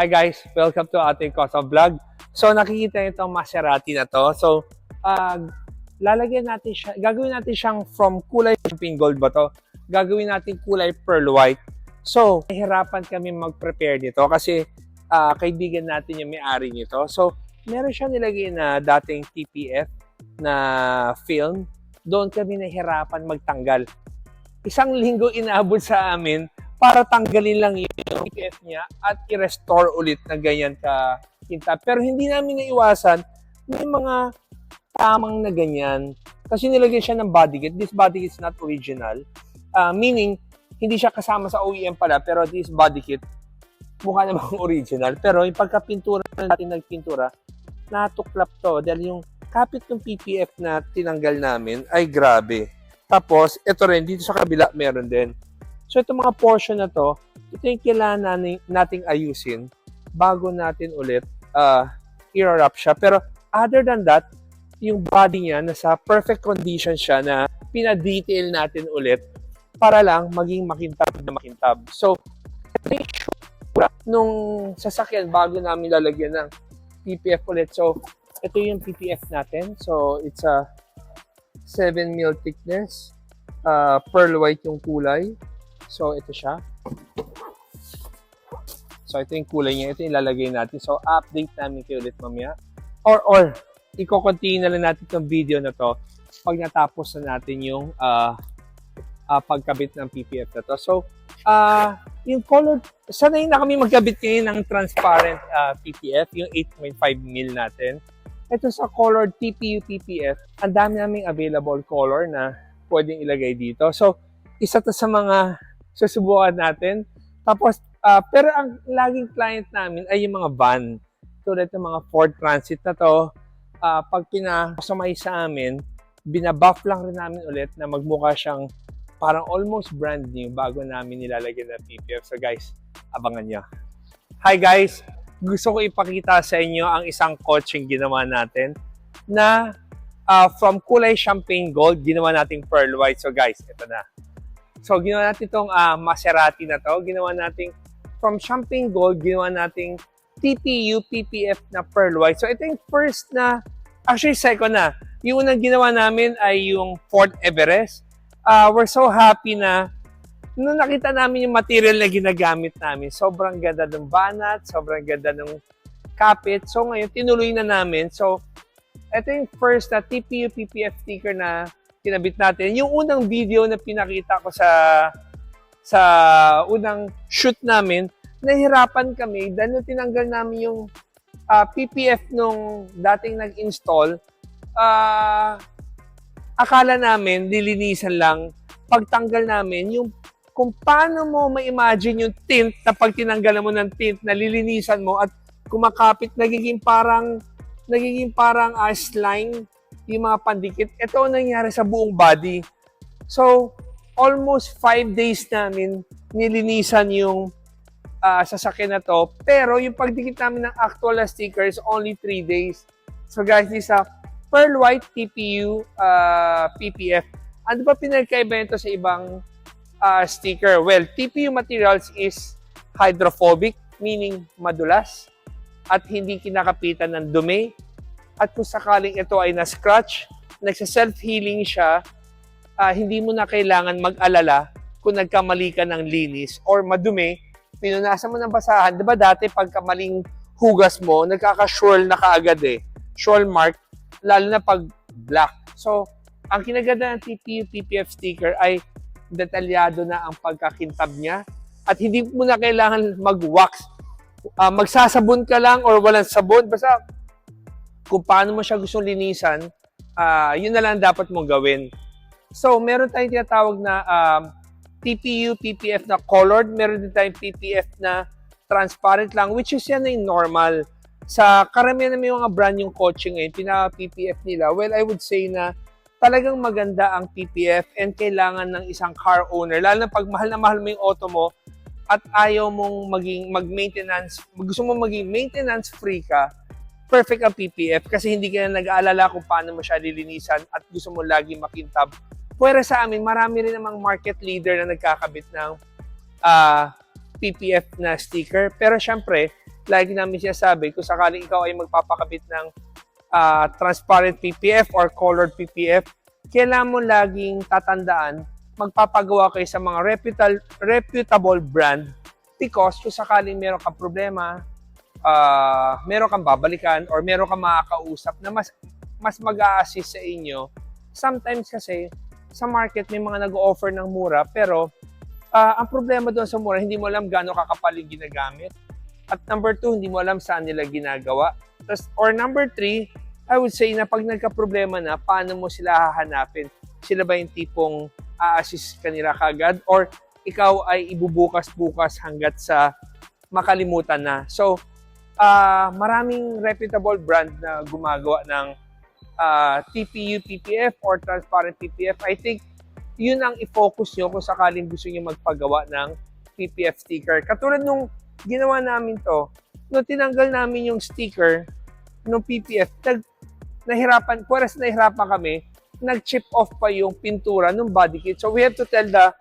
Hi guys, welcome to ating Kosa Vlog. So nakikita niyo itong Maserati na to. So lalagyan natin siya, gagawin natin siyang from kulay champagne gold ba to? Gagawin natin kulay pearl white. So nahihirapan kami mag-prepare nito kasi kaibigan natin yung may-ari nito. So meron siya nilagay na dating TPF na film. Doon kami nahihirapan magtanggal. Isang linggo inabot sa amin para tanggalin lang yung TPF niya at i-restore ulit na ganyan ka kintab. Pero hindi namin naiwasan, may mga tamang na ganyan. Kasi nilagyan siya ng body kit. This body kit is not original. Meaning, hindi siya kasama sa OEM pala, pero this body kit, mukha namang original. Pero yung pagkapintura natin nagpintura, natuklap to. Dahil yung kapit ng PPF na tinanggal namin ay grabe. Tapos, ito rin, dito sa kabila, meron din. So, itong mga portion na to, ito yung kailangan nating ayusin bago natin ulit i-wrap siya. Pero, other than that, yung body niya, nasa perfect condition siya na pinadetail natin ulit para lang maging makintab na makintab. So, make sure nung sasakyan bago namin lalagyan ng PPF ulit. So, ito yung PPF natin. So, it's a 7 mil thickness. Pearl white yung kulay. So, ito siya. So, ito yung kulay niya. Ito yung ilalagay natin. So, update namin kayo ulit mamaya. Or i-continue na lang natin itong video na to pag natapos na natin yung pagkabit ng PPF na to. So, yung color, sanay na kami magkabit ngayon ng transparent PPF, yung 8.5 mil natin. Ito sa colored TPU PPF, ang dami naming available color na pwedeng ilagay dito. So, isa to sa mga susubukan natin. Tapos, pero ang laging client namin ay yung mga van. Tulad ng mga Ford Transit na to. Pag pinasamay sa amin, binabuff lang rin namin ulit na magmukha siyang parang almost brand new bago namin nilalagyan ng PPF. So guys, abangan nyo. Hi guys! Gusto ko ipakita sa inyo ang isang coaching ginawa natin na from kulay champagne gold, ginawa nating pearl white. So guys, ito na. So, ginawa natin itong Maserati na to. Ginawa natin from champagne gold, ginawa nating TPU PPF na pearl white. So, ito yung first na, actually second na. Yung unang ginawa namin ay yung Fort Everest. We're so happy na nung nakita namin yung material na ginagamit namin, sobrang ganda ng banat, sobrang ganda ng kapit. So, ngayon, tinuloy na namin. So, ito yung first na TPU PPF sticker na kinabit natin. Yung unang video na pinakita ko sa unang shoot namin, nahirapan kami dahil nung tinanggal namin yung PPF nung dating nag-install, akala namin lilinisan lang. Pagtanggal namin, yung kung paano mo ma-imagine yung tint na pag tinanggal mo ng tint, nalilinisan mo at kumakapit, nagiging parang slime yung mga pandikit. Ito ang nangyari sa buong body. So, almost 5 days namin nilinisan yung sasakyan na to. Pero yung pagdikit namin ng actual na sticker is only 3 days. So guys, this is a pearl white TPU PPF. Ano ba pinagkaiba nito sa ibang sticker? Well, TPU materials is hydrophobic, meaning madulas at hindi kinakapitan ng dumi. At kung sakaling ito ay na-scratch, nagsa-self-healing siya, hindi mo na kailangan mag-alala kung nagkamali ka ng linis or madumi, pinunasan mo ng basahan. Diba dati pagka maling hugas mo, nagkaka-swirl na kaagad eh. Swirl mark, lalo na pag black. So, ang kinaganda ng TPU PPF sticker ay detalyado na ang pagkakintab niya at hindi mo na kailangan mag-wax. Magsasabon ka lang or walang sabon, basta kung paano mo siya gustong linisan, yun na lang dapat mong gawin. So, meron tayong tinatawag na TPU PPF na colored, meron din tayong PPF na transparent lang, which is yan yung normal. Sa karamihan na may mga brand yung coaching ngayon, pinaka-PPF nila, well, I would say na talagang maganda ang PPF and kailangan ng isang car owner, lalo na pag mahal na mahal mo yung auto mo at ayaw mong mag-maintenance, gusto mong maging maintenance free ka, perfect ang PPF kasi hindi ka na nag-aalala kung paano mo siya lilinisan at gusto mo lagi makintab. Pwera sa amin, marami rin namang market leader na nagkakabit ng PPF na sticker. Pero syempre, lagi namin sinasabi, kung sakaling ikaw ay magpapakabit ng transparent PPF or colored PPF, kailangan mo laging tatandaan, magpapagawa kayo sa mga reputable brand because kung sakaling meron kang problema, meron kang babalikan or meron kang makakausap na mas mag-a-assist sa inyo. Sometimes kasi sa market may mga nag-offer ng mura pero ang problema doon sa mura, hindi mo alam gaano kakapal yung ginagamit. At number 2, hindi mo alam saan nila ginagawa. Or number 3, I would say na pag nagka-problema na, paano mo sila hahanapin? Sila ba yung tipong a-assist kanila kagad? Or ikaw ay ibubukas-bukas hanggat sa makalimutan na? So, maraming reputable brand na gumagawa ng TPU PPF or transparent PPF. I think yun ang i-focus nyo kung sakaling gusto nyo magpagawa ng PPF sticker. Katulad nung ginawa namin to, nung tinanggal namin yung sticker nung PPF, nahirapan kami, nag-chip off pa yung pintura ng body kit. So we have to tell the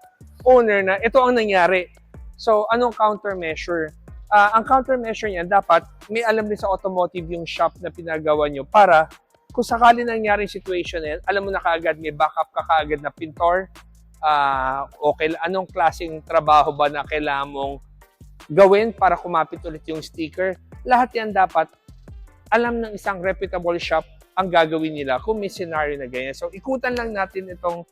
owner na ito ang nangyari. So anong countermeasure? Ang countermeasure niya, dapat may alam din sa automotive yung shop na pinagawa nyo para kung sakali nangyari yung situation na yan, alam mo na kaagad, may backup ka kaagad na pintor, okay, anong klaseng trabaho ba na kailangan mong gawin para kumapit ulit yung sticker. Lahat yan dapat alam ng isang reputable shop ang gagawin nila kung may scenario na ganyan. So, ikutan lang natin itong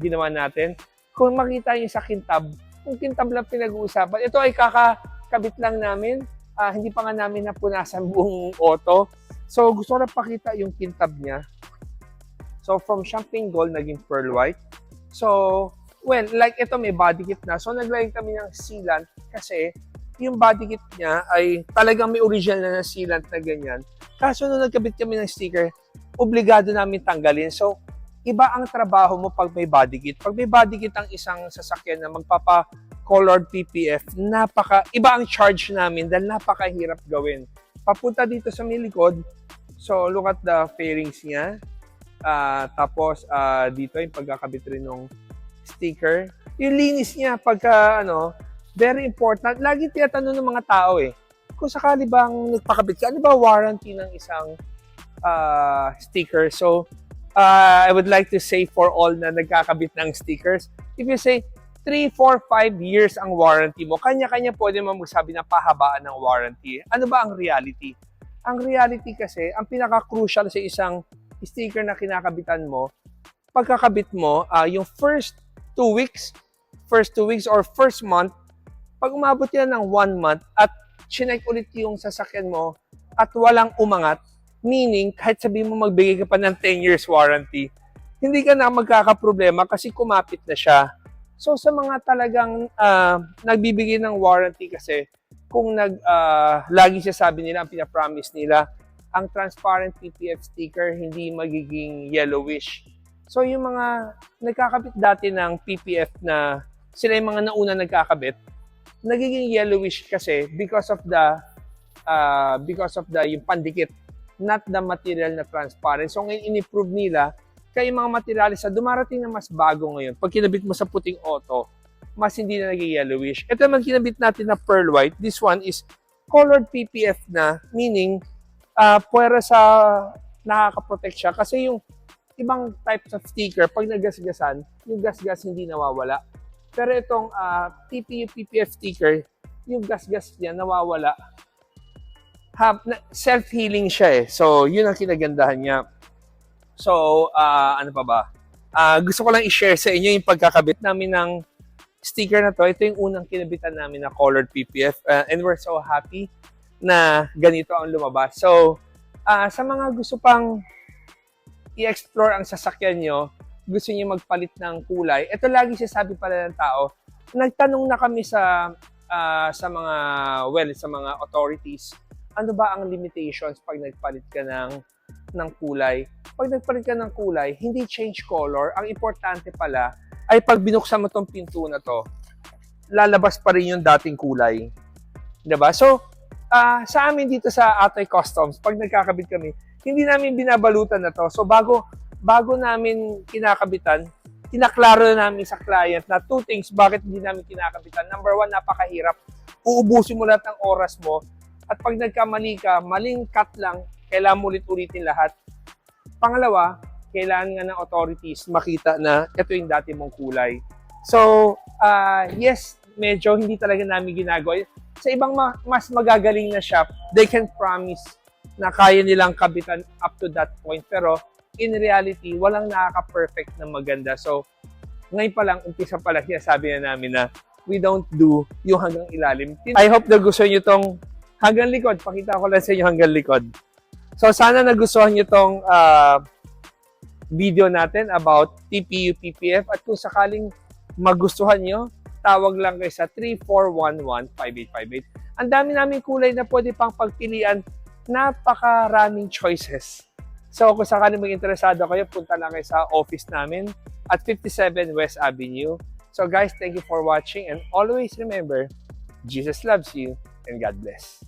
ginawa natin. Kung makita nyo sa kintab, kung kintab lang pinag-uusapan, ito ay kakakabit lang namin. Hindi pa nga namin napunasan buong auto. So, gusto ko na pakita yung kintab niya. So, from champagne gold, naging pearl white. So, well, like ito may body kit na. So, naglagay kami ng sealant kasi yung body kit niya ay talagang may original na sealant na ganyan. Kaso nung nagkabit kami ng sticker, obligado namin tanggalin. So, iba ang trabaho mo pag may body kit. Pag may body kit ang isang sasakyan na magpapa-colored PPF, iba ang charge namin dahil napakahirap gawin. Papunta dito sa may likod, so look at the fairings niya. Tapos, dito yung pagkakabit rin ng sticker. Yung linis niya, very important. Lagi tinatanong ng mga tao kung sakali bang nagpakabit ka, ano ba warranty ng isang sticker? So, I would like to say for all na nagkakabit ng stickers, if you say 3, 4, 5 years ang warranty mo, kanya-kanya pwede mo magsabi na pahabaan ng warranty. Ano ba ang reality? Ang reality kasi, ang pinaka-crucial sa isang sticker na kinakabitan mo, pagkakabit mo, yung first 2 weeks or first month, pag umabot yan ng 1 month at chinek ulit yung sasakyan mo at walang umangat, meaning kahit sabihin mo magbigay ka pa ng 10 years warranty, hindi ka na magkakaproblema kasi kumapit na siya. So sa mga talagang nagbibigay ng warranty kasi, kung lagi sabi nila, ang pinapromise nila, ang transparent PPF sticker hindi magiging yellowish. So yung mga nagkakabit dati ng PPF na sila yung mga nauna nagkakabit, nagiging yellowish kasi because of the yung pandikit, not the material na transparent. So ngayon in-improve nila kaya yung mga materialis na dumarating na mas bago ngayon. Pag kinabit mo sa puting auto, mas hindi na naging yellowish. Ito naman kinabit natin na pearl white. This one is colored PPF na, meaning puwera sa nakaka-protect siya kasi yung ibang types of sticker, pag nagasgasan, yung gasgas hindi nawawala. Pero itong TPU PPF sticker, yung gasgas niya nawawala. Self-healing siya So, yun ang kinagandahan niya. So, ano pa ba? Gusto ko lang i-share sa inyo yung pagkakabit namin ng sticker na to. Ito yung unang kinabitan namin na colored PPF. And we're so happy na ganito ang lumabas. So, sa mga gusto pang i-explore ang sasakyan nyo, gusto niyo magpalit ng kulay, ito lagi sinasabi pala ng tao, nagtanong na kami sa mga authorities, ano ba ang limitations pag nagpalit ka ng kulay? Pag nagpalit ka ng kulay, hindi change color. Ang importante pala ay pag binuksan mo tong pinto na to, lalabas pa rin yung dating kulay. Diba? So, sa amin dito sa Atoy Customs, pag nagkakabit kami, hindi namin binabalutan na to. So, bago namin kinakabitan, kinaklaro na namin sa client na 2 things bakit hindi namin kinakabitan. Number 1, napakahirap. uubusin mo lahat ng oras mo. At pag nagkamali ka, maling cut lang, kailangan mo ulit-ulitin lahat. Pangalawa, kailangan nga ng authorities makita na ito yung dati mong kulay. So, yes, medyo hindi talaga namin ginagawa. Sa ibang mas magagaling na shop, they can promise na kaya nilang kabitan up to that point. Pero, in reality, walang nakaka-perfect na maganda. So, ngayon pa lang, umpisa pa lang, sabi na namin na we don't do yung hanggang ilalim. I hope na gusto nyo itong hanggang likod. Pakita ko lang sa inyo hanggang likod. So, sana nagustuhan nyo itong video natin about TPU PPF. At kung sakaling magustuhan nyo, tawag lang kayo sa 3411-5858. Ang dami namin kulay na pwede pang pagpilian. Napakaraming choices. So, kung sakaling mag-interesado kayo, punta lang kayo sa office namin at 57 West Avenue. So, guys, thank you for watching. And always remember, Jesus loves you and God bless.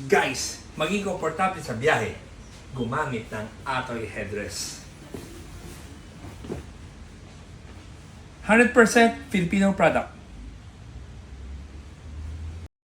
Guys, maging komportable sa biyahe, gumamit ng Atoy headrest. 100% Filipino product.